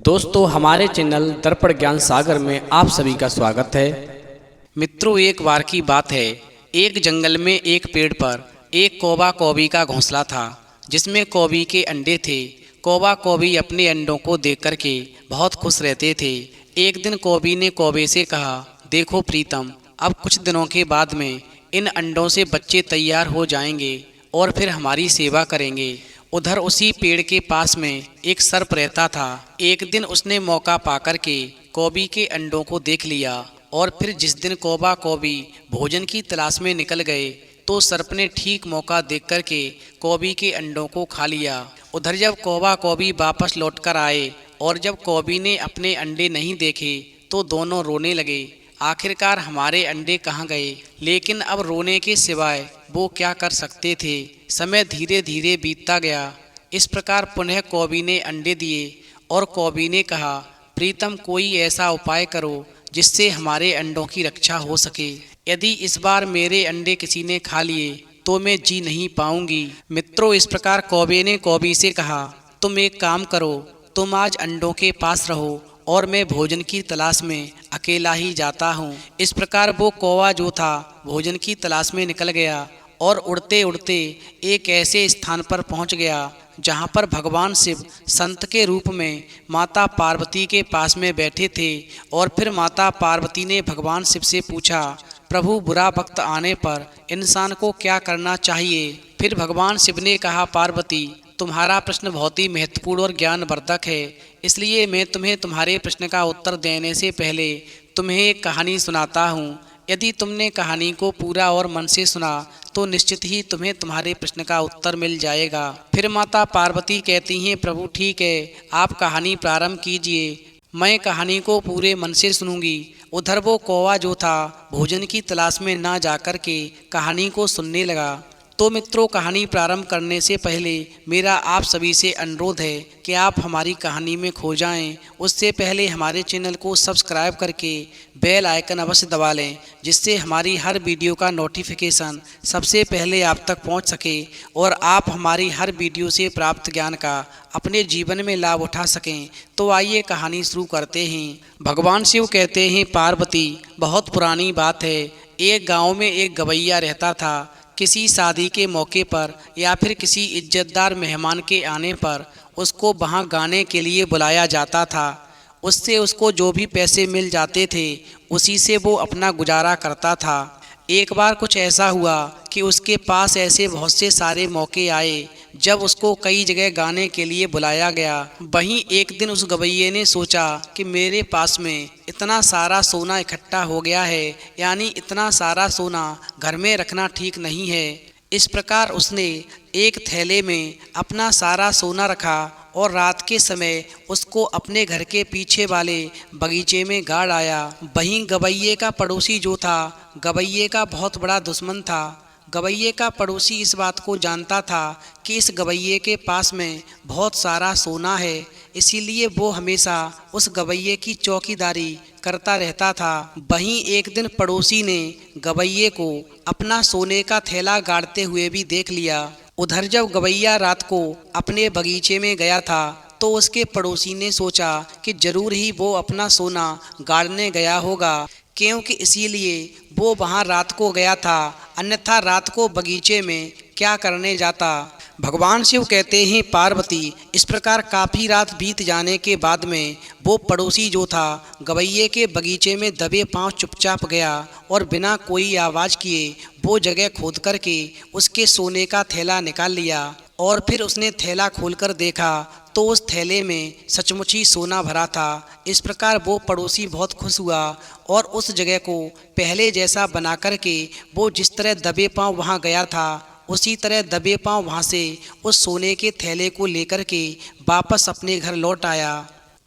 दोस्तों, हमारे चैनल दर्पण ज्ञान सागर में आप सभी का स्वागत है। मित्रों, एक बार की बात है, एक जंगल में एक पेड़ पर एक कौवा कौवी का घोंसला था, जिसमें कौवी के अंडे थे। कौवा कौवी अपने अंडों को देख कर के बहुत खुश रहते थे। एक दिन कौवी ने कौवे से कहा, देखो प्रीतम, अब कुछ दिनों के बाद में इन अंडों से बच्चे तैयार हो जाएंगे और फिर हमारी सेवा करेंगे। उधर उसी पेड़ के पास में एक सर्प रहता था। एक दिन उसने मौका पाकर के कौवी के अंडों को देख लिया और फिर जिस दिन कौवा कौवी भोजन की तलाश में निकल गए तो सर्प ने ठीक मौका देख कर के कौवी के अंडों को खा लिया। उधर जब कौवा कौवी वापस लौट कर आए और जब कौवी ने अपने अंडे नहीं देखे तो दोनों रोने लगे। आखिरकार हमारे अंडे कहाँ गए? लेकिन अब रोने के सिवाय वो क्या कर सकते थे। समय धीरे धीरे बीतता गया। इस प्रकार पुनः कौवी ने अंडे दिए और कौवी ने कहा, प्रीतम, कोई ऐसा उपाय करो जिससे हमारे अंडों की रक्षा हो सके। यदि इस बार मेरे अंडे किसी ने खा लिए तो मैं जी नहीं पाऊंगी। मित्रों, इस प्रकार कौवे ने कौवी से कहा, तुम एक काम करो, तुम आज अंडों के पास रहो और मैं भोजन की तलाश में अकेला ही जाता हूँ। इस प्रकार वो कौवा जो था भोजन की तलाश में निकल गया और उड़ते उड़ते एक ऐसे स्थान पर पहुँच गया जहाँ पर भगवान शिव संत के रूप में माता पार्वती के पास में बैठे थे। और फिर माता पार्वती ने भगवान शिव से पूछा, प्रभु, बुरा वक्त आने पर इंसान को क्या करना चाहिए? फिर भगवान शिव ने कहा, पार्वती, तुम्हारा प्रश्न बहुत ही महत्वपूर्ण और ज्ञानवर्धक है, इसलिए मैं तुम्हें तुम्हारे प्रश्न का उत्तर देने से पहले तुम्हें एक कहानी सुनाता हूँ। यदि तुमने कहानी को पूरा और मन से सुना तो निश्चित ही तुम्हें तुम्हारे प्रश्न का उत्तर मिल जाएगा। फिर माता पार्वती कहती हैं, प्रभु ठीक है, आप कहानी प्रारंभ कीजिए, मैं कहानी को पूरे मन से सुनूंगी। उधर वो कौवा जो था भोजन की तलाश में ना जाकर के कहानी को सुनने लगा। तो मित्रों, कहानी प्रारंभ करने से पहले मेरा आप सभी से अनुरोध है कि आप हमारी कहानी में खो जाएं। उससे पहले हमारे चैनल को सब्सक्राइब करके बेल आइकन अवश्य दबा लें, जिससे हमारी हर वीडियो का नोटिफिकेशन सबसे पहले आप तक पहुंच सके और आप हमारी हर वीडियो से प्राप्त ज्ञान का अपने जीवन में लाभ उठा सकें। तो आइए कहानी शुरू करते हैं। भगवान शिव कहते हैं, पार्वती, बहुत पुरानी बात है, एक गाँव में एक गवैया रहता था। किसी शादी के मौके पर या फिर किसी इज्जतदार मेहमान के आने पर उसको वहाँ गाने के लिए बुलाया जाता था। उससे उसको जो भी पैसे मिल जाते थे उसी से वो अपना गुजारा करता था। एक बार कुछ ऐसा हुआ कि उसके पास ऐसे बहुत से सारे मौके आए जब उसको कई जगह गाने के लिए बुलाया गया। वहीं एक दिन उस गवैये ने सोचा कि मेरे पास में इतना सारा सोना इकट्ठा हो गया है, यानी इतना सारा सोना घर में रखना ठीक नहीं है। इस प्रकार उसने एक थैले में अपना सारा सोना रखा और रात के समय उसको अपने घर के पीछे वाले बगीचे में गाड़ आया। वहीं गवैये का पड़ोसी जो था गवैये का बहुत बड़ा दुश्मन था। गवैये का पड़ोसी इस बात को जानता था कि इस गवैये के पास में बहुत सारा सोना है, इसीलिए वो हमेशा उस गवैये की चौकीदारी करता रहता था। वहीं एक दिन पड़ोसी ने गवैये को अपना सोने का थैला गाड़ते हुए भी देख लिया। उधर जब गवैया रात को अपने बगीचे में गया था तो उसके पड़ोसी ने सोचा कि जरूर ही वो अपना सोना गाड़ने गया होगा, क्योंकि इसीलिए वो वहाँ रात को गया था, अन्यथा रात को बगीचे में क्या करने जाता। भगवान शिव कहते हैं, पार्वती, इस प्रकार काफ़ी रात बीत जाने के बाद में वो पड़ोसी जो था गवैये के बगीचे में दबे पांव चुपचाप गया और बिना कोई आवाज़ किए वो जगह खोद करके उसके सोने का थैला निकाल लिया। और फिर उसने थैला खोलकर देखा तो उस थैले में सचमुच ही सोना भरा था। इस प्रकार वो पड़ोसी बहुत खुश हुआ और उस जगह को पहले जैसा बना करके वो जिस तरह दबे पांव वहाँ गया था उसी तरह दबे पांव वहाँ से उस सोने के थैले को लेकर के वापस अपने घर लौट आया।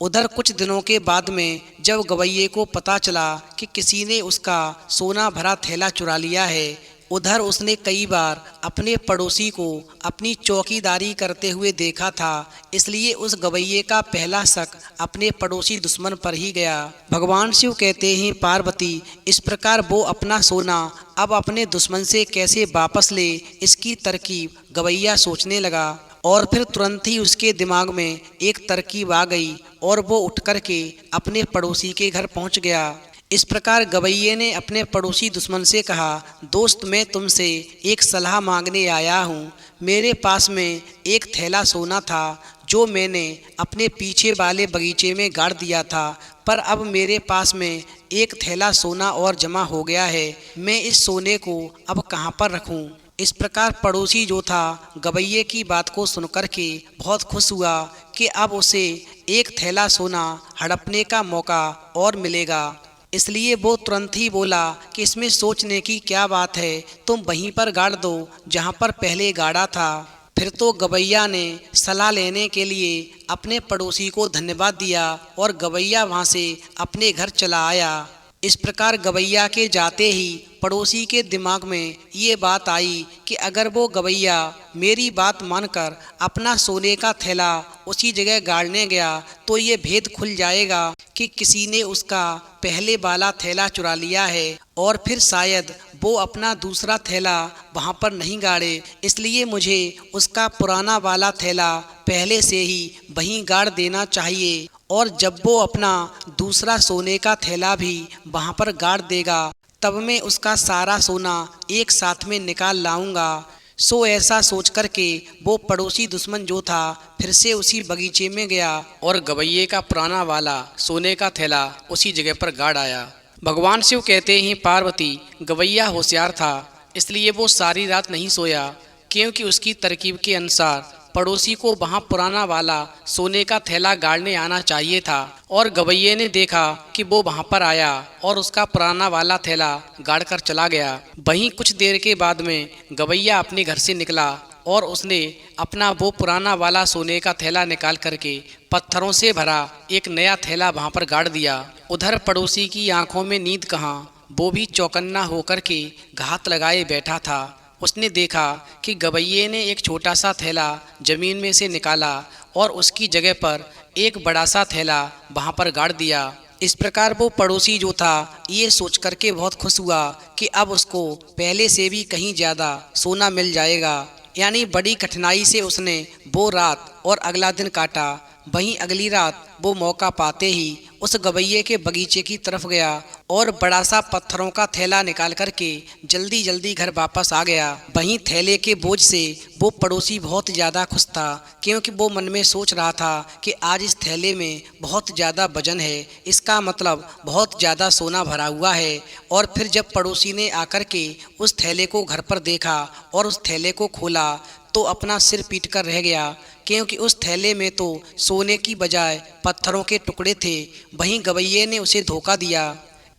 उधर कुछ दिनों के बाद में जब गवैये को पता चला कि किसी ने उसका सोना भरा थैला चुरा लिया है, उधर उसने कई बार अपने पड़ोसी को अपनी चौकीदारी करते हुए देखा था, इसलिए उस गवैये का पहला शक अपने पड़ोसी दुश्मन पर ही गया। भगवान शिव कहते हैं, पार्वती, इस प्रकार वो अपना सोना अब अपने दुश्मन से कैसे वापस ले, इसकी तरकीब गवैया सोचने लगा। और फिर तुरंत ही उसके दिमाग में एक तरकीब आ गई और वो उठ कर के अपने पड़ोसी के घर पहुंच गया। इस प्रकार गवैये ने अपने पड़ोसी दुश्मन से कहा, दोस्त मैं तुमसे एक सलाह मांगने आया हूँ। मेरे पास में एक थैला सोना था जो मैंने अपने पीछे वाले बगीचे में गाड़ दिया था, पर अब मेरे पास में एक थैला सोना और जमा हो गया है। मैं इस सोने को अब कहाँ पर रखूँ? इस प्रकार पड़ोसी जो था गवैये की बात को सुनकर के बहुत खुश हुआ कि अब उसे एक थैला सोना हड़पने का मौका और मिलेगा। इसलिए वो तुरंत ही बोला कि इसमें सोचने की क्या बात है, तुम वहीं पर गाड़ दो जहाँ पर पहले गाड़ा था। फिर तो गवैया ने सलाह लेने के लिए अपने पड़ोसी को धन्यवाद दिया और गवैया वहाँ से अपने घर चला आया। इस प्रकार गवैया के जाते ही पड़ोसी के दिमाग में ये बात आई कि अगर वो गवैया मेरी बात मानकर अपना सोने का थैला उसी जगह गाड़ने गया तो ये भेद खुल जाएगा कि किसी ने उसका पहले वाला थैला चुरा लिया है और फिर शायद वो अपना दूसरा थैला वहाँ पर नहीं गाड़े। इसलिए मुझे उसका पुराना वाला थैला पहले से ही वहीं गाड़ देना चाहिए और जब वो अपना दूसरा सोने का थैला भी वहाँ पर गाड़ देगा तब मैं उसका सारा सोना एक साथ में निकाल लाऊंगा। सो ऐसा सोच कर के वो पड़ोसी दुश्मन जो था फिर से उसी बगीचे में गया और गवैये का पुराना वाला सोने का थैला उसी जगह पर गाड़ आया। भगवान शिव कहते हैं पार्वती गवैया होशियार था, इसलिए वो सारी रात नहीं सोया, क्योंकि उसकी तरकीब के अनुसार पड़ोसी को वहाँ पुराना वाला सोने का थैला गाड़ने आना चाहिए था। और गवैये ने देखा कि वो वहाँ पर आया और उसका पुराना वाला थैला गाड़ कर चला गया। वहीं कुछ देर के बाद में गवैया अपने घर से निकला और उसने अपना वो पुराना वाला सोने का थैला निकाल करके पत्थरों से भरा एक नया थैला वहाँ पर गाड़ दिया। उधर पड़ोसी की आंखों में नींद कहाँ, वो भी चौकन्ना होकर के घात लगाए बैठा था। उसने देखा कि गवैये ने एक छोटा सा थैला जमीन में से निकाला और उसकी जगह पर एक बड़ा सा थैला वहाँ पर गाड़ दिया। इस प्रकार वो पड़ोसी जो था ये सोच करके बहुत खुश हुआ कि अब उसको पहले से भी कहीं ज़्यादा सोना मिल जाएगा। यानी बड़ी कठिनाई से उसने वो रात और अगला दिन काटा। वहीं अगली रात वो मौका पाते ही उस गवैये के बगीचे की तरफ गया और बड़ा सा पत्थरों का थैला निकाल करके जल्दी जल्दी घर वापस आ गया। वहीं थैले के बोझ से वो पड़ोसी बहुत ज़्यादा खुश था, क्योंकि वो मन में सोच रहा था कि आज इस थैले में बहुत ज़्यादा वजन है, इसका मतलब बहुत ज़्यादा सोना भरा हुआ है। और फिर जब पड़ोसी ने आकर के उस थैले को घर पर देखा और उस थैले को खोला तो अपना सिर पीट कर रह गया, क्योंकि उस थैले में तो सोने की बजाय पत्थरों के टुकड़े थे। वहीं गवैये ने उसे धोखा दिया।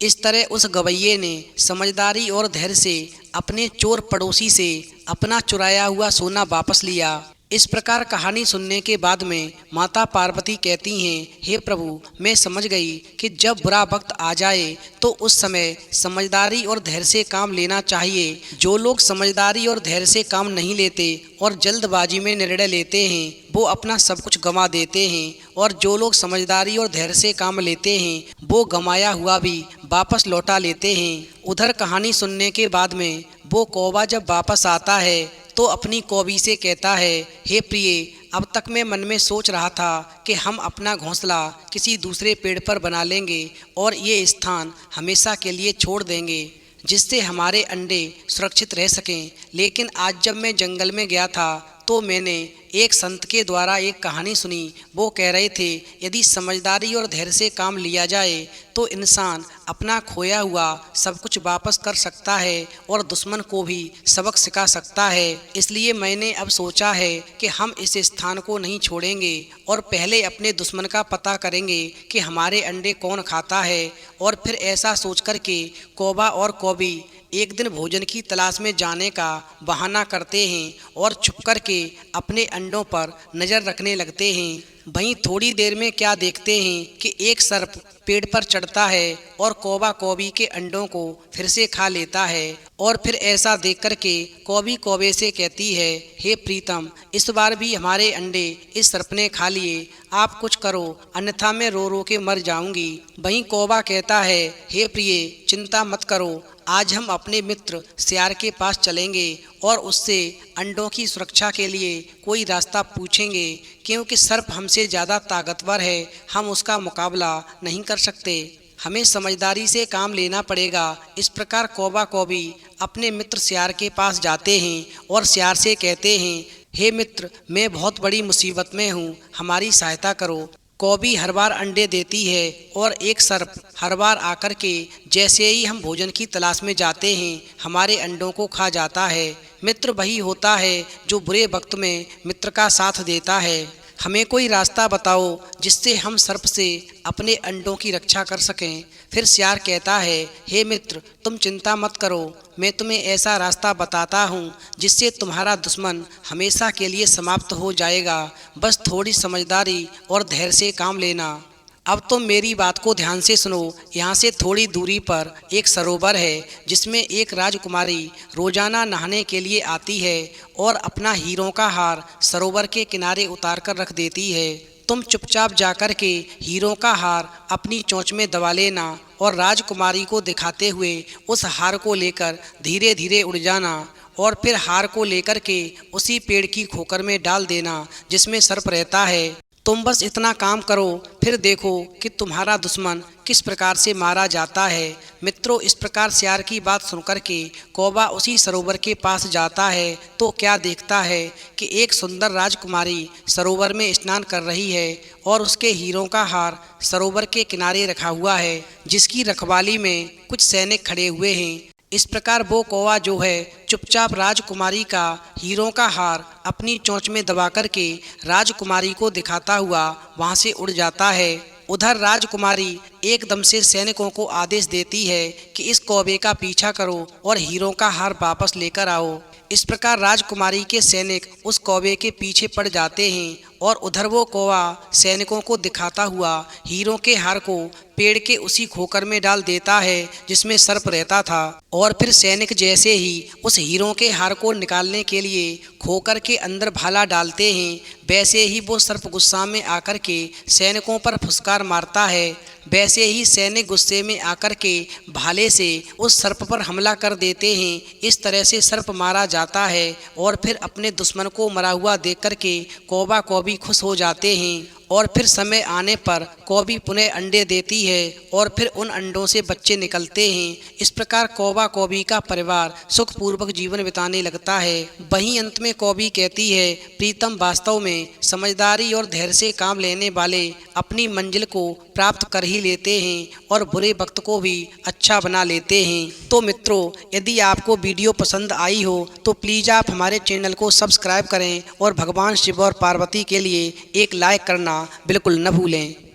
इस तरह उस गवैये ने समझदारी और धैर्य से अपने चोर पड़ोसी से अपना चुराया हुआ सोना वापस लिया। इस प्रकार कहानी सुनने के बाद में माता पार्वती कहती हैं, हे प्रभु मैं समझ गई कि जब बुरा वक्त आ जाए तो उस समय समझदारी और धैर्य से काम लेना चाहिए। जो लोग समझदारी और धैर्य से काम नहीं लेते और जल्दबाजी में निर्णय लेते हैं वो अपना सब कुछ गंवा देते हैं, और जो लोग समझदारी और धैर्य से काम लेते हैं वो गंवाया हुआ भी वापस लौटा लेते हैं। उधर कहानी सुनने के बाद में वो कौवा जब वापस आता है तो अपनी कौवी से कहता है, हे प्रिय अब तक मैं मन में सोच रहा था कि हम अपना घोंसला किसी दूसरे पेड़ पर बना लेंगे और ये स्थान हमेशा के लिए छोड़ देंगे जिससे हमारे अंडे सुरक्षित रह सकें। लेकिन आज जब मैं जंगल में गया था तो मैंने एक संत के द्वारा एक कहानी सुनी। वो कह रहे थे यदि समझदारी और धैर्य से काम लिया जाए तो इंसान अपना खोया हुआ सब कुछ वापस कर सकता है और दुश्मन को भी सबक सिखा सकता है। इसलिए मैंने अब सोचा है कि हम इस स्थान को नहीं छोड़ेंगे और पहले अपने दुश्मन का पता करेंगे कि हमारे अंडे कौन खाता है। और फिर ऐसा सोच कर के कौवा और कौवी एक दिन भोजन की तलाश में जाने का बहाना करते हैं और छुप कर के अपने अंडों पर नज़र रखने लगते हैं। वहीं थोड़ी देर में क्या देखते हैं कि एक सर्प पेड़ पर चढ़ता है और कौवा कौवी के अंडों को फिर से खा लेता है। और फिर ऐसा देख कर के कौवी कौवे से कहती है, हे प्रीतम, इस बार भी हमारे अंडे इस सर्प ने खा लिए, आप कुछ करो अन्यथा मैं रो रो के मर जाऊंगी। वहीं कौवा कहता है, हे प्रिय, चिंता मत करो, आज हम अपने मित्र सियार के पास चलेंगे और उससे अंडों की सुरक्षा के लिए कोई रास्ता पूछेंगे, क्योंकि सर्प हमसे ज़्यादा ताकतवर है, हम उसका मुकाबला नहीं कर सकते, हमें समझदारी से काम लेना पड़ेगा। इस प्रकार कौवा कौवी अपने मित्र सियार के पास जाते हैं और सियार से कहते हैं, हे मित्र, मैं बहुत बड़ी मुसीबत में हूँ, हमारी सहायता करो। कौवी हर बार अंडे देती है और एक सर्प हर बार आकर के जैसे ही हम भोजन की तलाश में जाते हैं हमारे अंडों को खा जाता है। मित्र वही होता है जो बुरे वक्त में मित्र का साथ देता है। हमें कोई रास्ता बताओ जिससे हम सर्प से अपने अंडों की रक्षा कर सकें। फिर सियार कहता है, हे मित्र, तुम चिंता मत करो, मैं तुम्हें ऐसा रास्ता बताता हूँ जिससे तुम्हारा दुश्मन हमेशा के लिए समाप्त हो जाएगा, बस थोड़ी समझदारी और धैर्य से काम लेना। अब तुम मेरी बात को ध्यान से सुनो। यहाँ से थोड़ी दूरी पर एक सरोवर है जिसमें एक राजकुमारी रोजाना नहाने के लिए आती है और अपना हीरों का हार सरोवर के किनारे उतार कर रख देती है। तुम चुपचाप जाकर के हीरों का हार अपनी चोंच में दबा लेना और राजकुमारी को दिखाते हुए उस हार को लेकर धीरे धीरे उड़ जाना और फिर हार को लेकर के उसी पेड़ की खोकर में डाल देना जिसमें सर्प रहता है। तुम बस इतना काम करो, फिर देखो कि तुम्हारा दुश्मन किस प्रकार से मारा जाता है। मित्रों, इस प्रकार सियार की बात सुनकर के कौवा उसी सरोवर के पास जाता है तो क्या देखता है कि एक सुंदर राजकुमारी सरोवर में स्नान कर रही है और उसके हीरों का हार सरोवर के किनारे रखा हुआ है, जिसकी रखवाली में कुछ सैनिक खड़े हुए हैं। इस प्रकार वो कौवा जो है चुपचाप राजकुमारी का हीरों का हार अपनी चोंच में दबा कर के राजकुमारी को दिखाता हुआ वहां से उड़ जाता है। उधर राजकुमारी एकदम से सैनिकों को आदेश देती है कि इस कौवे का पीछा करो और हीरों का हार वापस लेकर आओ। इस प्रकार राजकुमारी के सैनिक उस कौवे के पीछे पड़ जाते हैं और उधर वो कौवा सैनिकों को दिखाता हुआ हीरों के हार को पेड़ के उसी खोकर में डाल देता है जिसमें सर्प रहता था। और फिर सैनिक जैसे ही उस हीरों के हार को निकालने के लिए खोकर के अंदर भाला डालते हैं, वैसे ही वो सर्प गुस्सा में आकर के सैनिकों पर फुसकार मारता है। वैसे ही सैनिक गुस्से में आकर के भाले से उस सर्प पर हमला कर देते हैं। इस तरह से सर्प मारा जाता है और फिर अपने दुश्मन को मरा हुआ देख कर के कौवा कौवी खुश हो जाते हैं। और फिर समय आने पर कौवी पुनः अंडे देती है और फिर उन अंडों से बच्चे निकलते हैं। इस प्रकार कौवा कौवी का परिवार सुखपूर्वक जीवन बिताने लगता है। वहीं अंत में कौवी कहती है, प्रीतम, वास्तव में समझदारी और धैर्य से काम लेने वाले अपनी मंजिल को प्राप्त कर ही लेते हैं और बुरे वक्त को भी अच्छा बना लेते हैं। तो मित्रों, यदि आपको वीडियो पसंद आई हो तो प्लीज़ आप हमारे चैनल को सब्सक्राइब करें और भगवान शिव और पार्वती के लिए एक लाइक करना बिल्कुल न भूलें।